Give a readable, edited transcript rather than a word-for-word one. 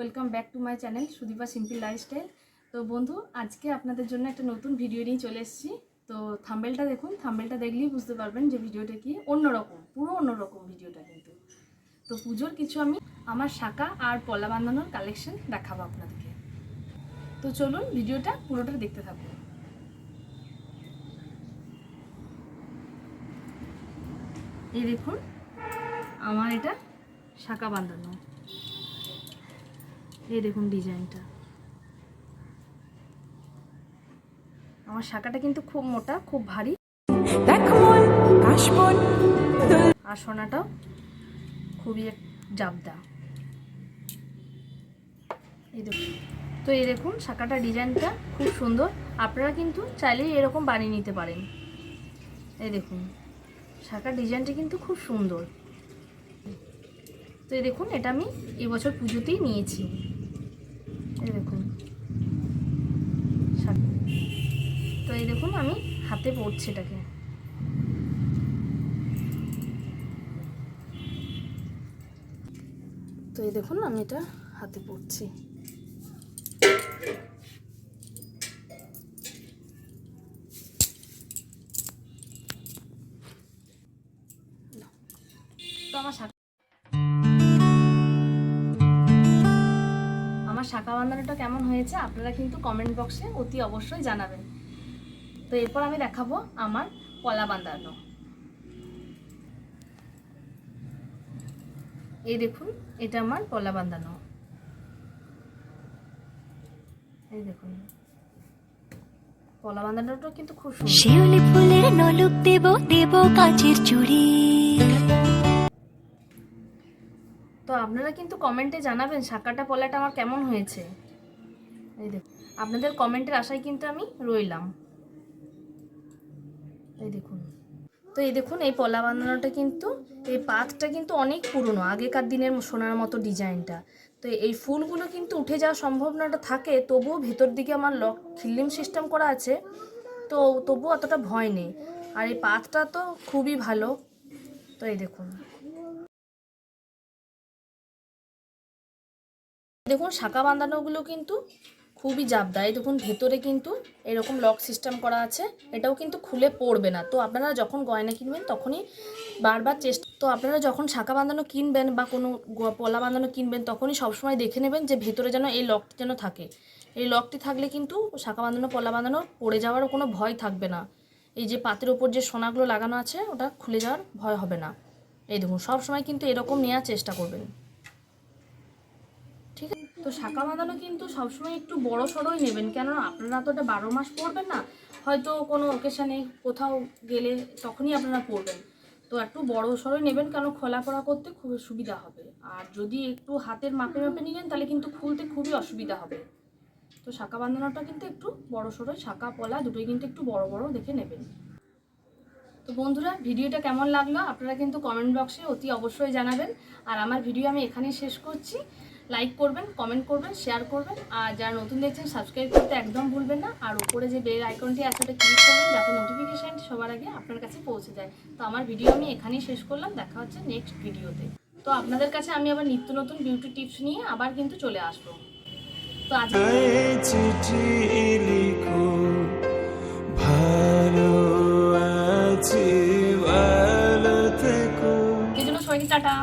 Welcome back to my channel Sudipa simple lifestyle. তো বন্ধু, আজকে আপনাদের জন্য একটা নতুন ভিডিও নিয়ে চলে এসেছি। তো থাম্বনেলটা দেখুন, থাম্বনেলটা দেখলেই বুঝতে পারবেন যে ভিডিওটা কি অন্যরকম, পুরো অন্যরকম ভিডিওটা কিন্তু। তো পুজোর কিছু আমি আমার শাঁখা আর পলা বাঁধানোর কালেকশন দেখাবো আপনাদেরকে। তো চলুন ভিডিওটা পুরোটা দেখতে থাকুন। এই দেখুন আমার এটা শাঁখা বাঁধানো, এই দেখুন ডিজাইনটা। আমার শাঁখাটা কিন্তু খুব মোটা, খুব ভারী, আর সোনাটাও খুবই জাবদা। এই দেখুন, তো এই দেখুন শাঁখাটা ডিজাইনটা খুব সুন্দর। আপনারা কিন্তু চাইলেই এরকম বানিয়ে নিতে পারেন। এই দেখুন শাঁখার ডিজাইনটা কিন্তু খুব সুন্দর। তো এই দেখুন এটা আমি এবছর পুজোতেই নিয়েছি। এই দেখুন, তো এই দেখুন আমি হাতে পরছি এটাকে। তো এই দেখুন আমি এটা হাতে পরছি। তো আমার শাঁখা বাঁধানোটা কেমন হয়েছে আপনারা কিন্তু কমেন্ট বক্সে অতি অবশ্যই জানাবেন। তো এরপর আমি দেখাবো আমার পলা বাঁধানো। এই দেখুন এটা আমার পলা বাঁধানো। এই দেখুন পলা বাঁধানোটা কিন্তু খুব সুন্দর। শিউলি ফুলের নলুক দেব দেব কাচের চুড়ি। তো আপনারা কিন্তু কমেন্টে জানাবেন শাঁখাটা পলাটা আমার কেমন হয়েছে। এই দেখুন আপনাদের কমেন্টের আশায় কিন্তু আমি রইলাম। এই দেখুন, তো এই দেখুন এই পলা বাঁধানোটা কিন্তু এই পাতটা কিন্তু অনেক পুরনো, আগেকার দিনের সোনার মতো ডিজাইনটা। তো এই ফুলগুলো কিন্তু উঠে যাওয়ার সম্ভাবনাটা থাকে, তবুও ভেতর দিকে আমার লক খিল্লিম সিস্টেম করা আছে, তো তবুও অতটা ভয় নেই। আর এই পাতটা তো খুবই ভালো। তো এই দেখুন, দেখুন শাঁখা বাঁধানোগুলো কিন্তু খুবই জাবদা। এই দেখুন ভেতরে কিন্তু এরকম লক সিস্টেম করা আছে, এটাও কিন্তু খুলে পড়বে না। তো আপনারা যখন গয়না কিনবেন তখনই বারবার তো আপনারা যখন শাঁখা বাঁধানো কিনবেন বা কোনো পলা বাঁধানো কিনবেন তখনই সবসময় দেখে নেবেন যে ভেতরে যেন এই লকটি যেন থাকে। এই লকটি থাকলে কিন্তু শাঁখা বাঁধানো পলা বাঁধানো পড়ে যাওয়ারও কোনো ভয় থাকবে না। এই যে পাতের ওপর যে সোনাগুলো লাগানো আছে ওটা খুলে যাওয়ার ভয় হবে না। এই দেখুন সবসময় কিন্তু এরকম নেওয়ার চেষ্টা করবেন, ঠিক আছে? তো শাঁখা বাঁধানো কিন্তু সবসময় একটু বড় সড়োই নেবেন, কেননা আপনারা তো এটা 12 মাস পরবেন না, হয়তো কোনো ওকেশানে কোথাও গেলে তখনই আপনারা পরবেন। তো একটু বড় সড়োই নেবেন, কেন খোলা পড়া করতে খুব সুবিধা হবে। আর যদি একটু হাতের মাপে মাপে নিলেন তাহলে কিন্তু খুলতে খুবই অসুবিধা হবে। তো শাঁখা বাঁধানোটা কিন্তু একটু বড় সড়োই, শাঁখা পলা দুটোই কিন্তু একটু বড় বড় দেখে নেবেন। তো বন্ধুরা ভিডিওটা কেমন লাগলো আপনারা কিন্তু কমেন্ট বক্সে অতি অবশ্যই জানাবেন। আর আমার ভিডিও আমি এখানেই শেষ করছি। লাইক করবেন, কমেন্ট করবেন, শেয়ার করবেন, আর যারা নতুন দেখছেন সাবস্ক্রাইব করতে একদম ভুলবেন না। আর উপরে যে বেল আইকনটি আছে ওটা ক্লিক করবেন যাতে নোটিফিকেশানটি সবার আগে আপনার কাছে পৌঁছে যায়। তো আমার ভিডিও আমি এখানেই শেষ করলাম, দেখা হচ্ছে নেক্সট ভিডিওতে। তো আপনাদের কাছে আমি আবার নিত্য নতুন বিউটি টিপস নিয়ে আবার কিন্তু চলে আসবো। তো আজ এই জন্য সৈনিক টাটা।